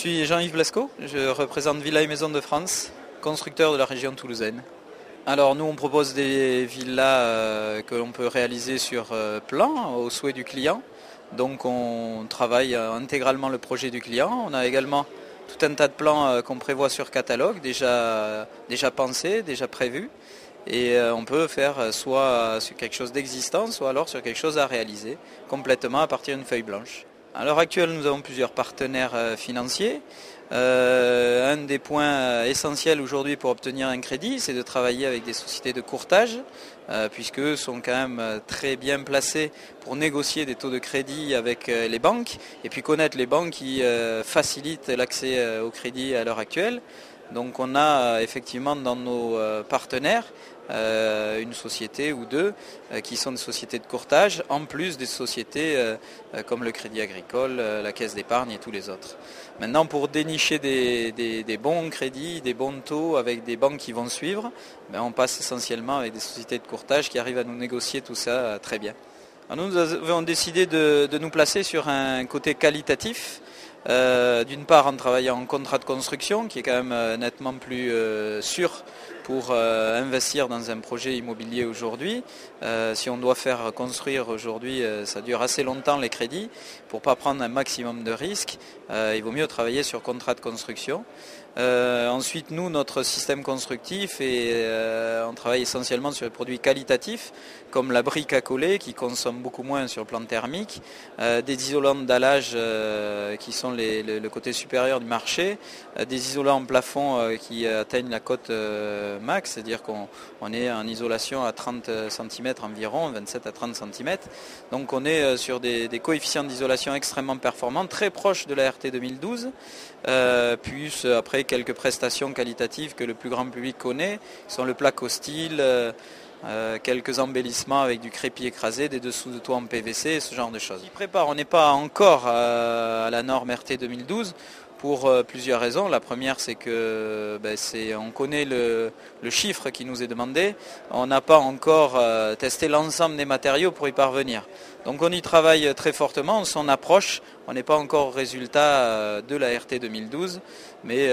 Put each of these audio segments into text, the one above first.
suis Jean-Yves Blasco, je représente Villas et Maisons de France, constructeur de la région toulousaine. Alors nous on propose des villas que l'on peut réaliser sur plan, au souhait du client. Donc on travaille intégralement le projet du client. On a également tout un tas de plans qu'on prévoit sur catalogue, déjà pensés, déjà prévus. Et on peut faire soit sur quelque chose d'existant, soit alors sur quelque chose à réaliser complètement à partir d'une feuille blanche. À l'heure actuelle, nous avons plusieurs partenaires financiers. Un des points essentiels aujourd'hui pour obtenir un crédit, c'est de travailler avec des sociétés de courtage, puisqu'eux sont quand même très bien placés pour négocier des taux de crédit avec les banques, et puis connaître les banques qui facilitent l'accès au crédit à l'heure actuelle. Donc on a effectivement dans nos partenaires une société ou deux qui sont des sociétés de courtage, en plus des sociétés comme le Crédit Agricole, la Caisse d'épargne et tous les autres. Maintenant, pour dénicher des bons crédits, des bons taux avec des banques qui vont suivre, on passe essentiellement avec des sociétés de courtage qui arrivent à nous négocier tout ça très bien. Alors nous avons décidé de nous placer sur un côté qualitatif. D'une part en travaillant en contrat de construction qui est quand même nettement plus sûr pour investir dans un projet immobilier aujourd'hui. Si on doit faire construire aujourd'hui, ça dure assez longtemps les crédits. Pour ne pas prendre un maximum de risques, il vaut mieux travailler sur contrat de construction. Ensuite, nous, notre système constructif, on travaille essentiellement sur les produits qualitatifs, comme la brique à coller, qui consomme beaucoup moins sur le plan thermique, des isolants de dallage qui sont le côté supérieur du marché, des isolants en plafond qui atteignent la cote max, c'est-à-dire qu'on est en isolation à 30 cm environ, 27 à 30 cm. Donc on est sur des coefficients d'isolation extrêmement performants, très proches de la RT 2012, puis après quelques prestations qualitatives que le plus grand public connaît, qui sont le placo style, quelques embellissements avec du crépi écrasé, des dessous de toit en PVC, ce genre de choses. On n'est pas encore à la norme RT 2012 pour plusieurs raisons. La première, c'est que on connaît le chiffre qui nous est demandé. On n'a pas encore testé l'ensemble des matériaux pour y parvenir. Donc on y travaille très fortement, on s'en approche. On n'est pas encore au résultat de la RT 2012, mais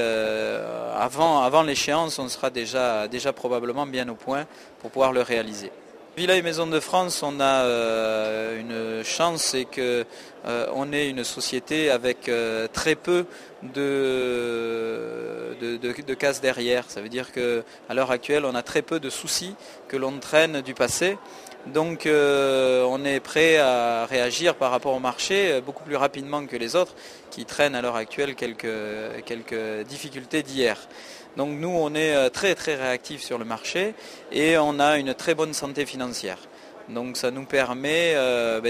avant l'échéance, on sera déjà probablement bien au point pour pouvoir le réaliser. Villas et Maisons de France, on a une chance, c'est qu'on est une société avec très peu de cases derrière. Ça veut dire qu'à l'heure actuelle, on a très peu de soucis que l'on traîne du passé. Donc on est prêt à réagir par rapport au marché beaucoup plus rapidement que les autres qui traînent à l'heure actuelle quelques difficultés d'hier. Donc nous on est très réactifs sur le marché et on a une très bonne santé financière. Donc ça nous permet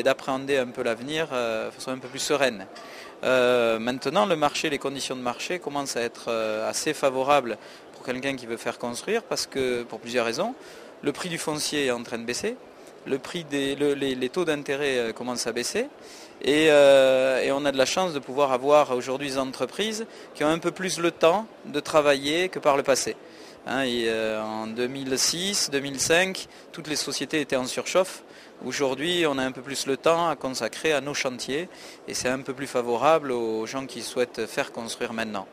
d'appréhender un peu l'avenir de façon un peu plus sereine. Maintenant le marché, les conditions de marché commencent à être assez favorables pour quelqu'un qui veut faire construire parce que pour plusieurs raisons. Le prix du foncier est en train de baisser. Les taux d'intérêt commencent à baisser et on a de la chance de pouvoir avoir aujourd'hui des entreprises qui ont un peu plus le temps de travailler que par le passé. En 2006, 2005, toutes les sociétés étaient en surchauffe. Aujourd'hui, on a un peu plus le temps à consacrer à nos chantiers et c'est un peu plus favorable aux gens qui souhaitent faire construire maintenant.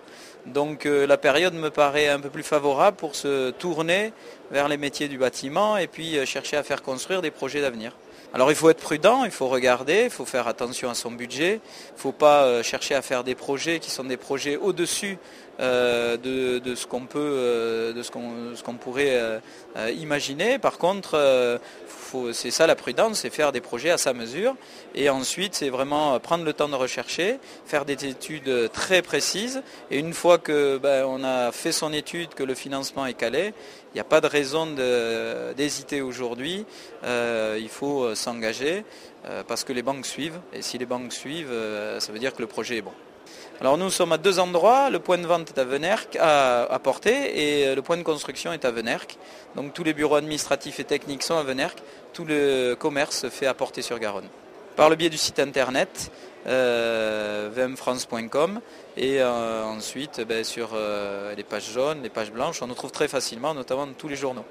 Donc la période me paraît un peu plus favorable pour se tourner vers les métiers du bâtiment et puis chercher à faire construire des projets d'avenir. Alors il faut être prudent, il faut regarder, il faut faire attention à son budget, il ne faut pas chercher à faire des projets qui sont des projets au-dessus de ce qu'on pourrait imaginer. Par contre, c'est ça la prudence, c'est faire des projets à sa mesure et ensuite c'est vraiment prendre le temps de rechercher, faire des études très précises et une fois que on a fait son étude, que le financement est calé, il n'y a pas de raison d'hésiter aujourd'hui, il faut s'engager parce que les banques suivent et si les banques suivent, ça veut dire que le projet est bon. Alors nous sommes à deux endroits, le point de vente est à Venerque, à Portée, et le point de construction est à Venerque. Donc tous les bureaux administratifs et techniques sont à Venerque, tout le commerce se fait à Portée-sur-Garonne. Par le biais du site internet vmfrance.com et ensuite sur les pages jaunes, les pages blanches, on nous trouve très facilement, notamment dans tous les journaux.